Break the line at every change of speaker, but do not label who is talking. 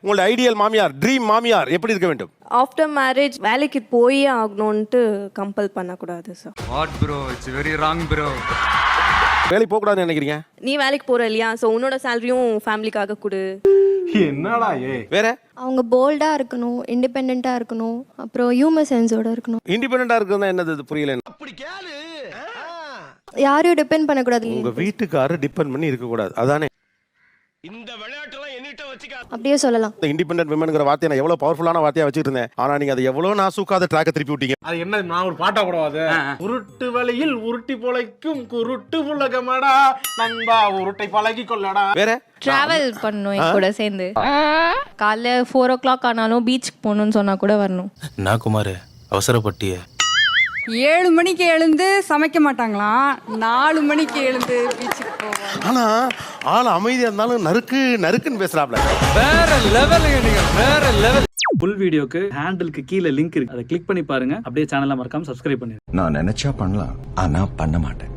உங்களோட ஐடியல் மாமியார், ட்ரீம் மாமியார் எப்படி இருக்க வேண்டும்?
ஆஃப்டர் மேரேஜ் வேலைக்கு போயே ஆகணும்ட்டு கம்பல் பண்ணக்கூடாது sir.
What bro, it's very wrong bro.
வேலைக்கு போக கூடாதுன்னு நினைக்கிறீங்க?
நீ வேலைக்கு போற இல்லையா, ஸோ உன்னோட சேலரியும் ஃபேமிலிக்காக கொடு.
என்னடா
வேற
அவங்க போல்டா இருக்கணும், இண்டிபெண்டா இருக்கணும், அப்புறம் ஹியூமர் சென்ஸோட இருக்கணும்.
இண்டிபெண்டா இருக்குன்னா என்னது? இது புரியல.
யாரையும் டிபெண்ட் பண்ணக்கூடாது.
உங்க வீட்டுக்காரர் டிபெண்ட் பண்ணி இருக்க கூடாது, அதானே?
அப்படியே சொல்லலாம்.
இந்த இண்டிபெண்டன்ட் விமன்ங்கிற வார்த்தையை நான் எவ்வளவு பவர்ஃபுல்லான வார்த்தையா வச்சிட்டு இருந்தேன். ஆனா நீங்க அதை எவ்வளவு நாசூக்காத ட்ராக்க திருப்பி விட்டீங்க.
அது என்ன, நான் ஒரு பாட்டா கூடாது. உருட்டு வழியில் உருட்டி பொழைக்கும் குருட்டு உலகமடா நண்பா, உருட்டை பழகி கொள்ளடா.
வேற
டிராவல் பண்ணணும் என் கூட சேர்ந்து. காலைல 4 o'clock ஆனாலும் பீச்சுக்கு போகணும்னு சொன்னா கூட வரணும்.
நான் குமார் அவசரப்பட்டிய
7 மணிக்கு எழுந்து சமைக்க மாட்டாங்களாம், 4 மணிக்கு எழுந்து பீச்சுக்கு போவாங்க.
ஆனா ஆள் அமைதியா இருந்தாலும் நறுக்குன்னு பேசுறாப்ல.
வேற லெவல் நீங்க, வேற லெவல்.
ஃபுல் வீடியோக்கு ஹேண்டிலுக்கு கீழே லிங்க் இருக்கு, அதை கிளிக் பண்ணி பாருங்க. அப்படியே சேனலை மறக்காம சப்ஸ்கிரைப் பண்ணிடுங்க.
நான் நினைச்சா பண்ணலாம், ஆனா பண்ண மாட்டேன்.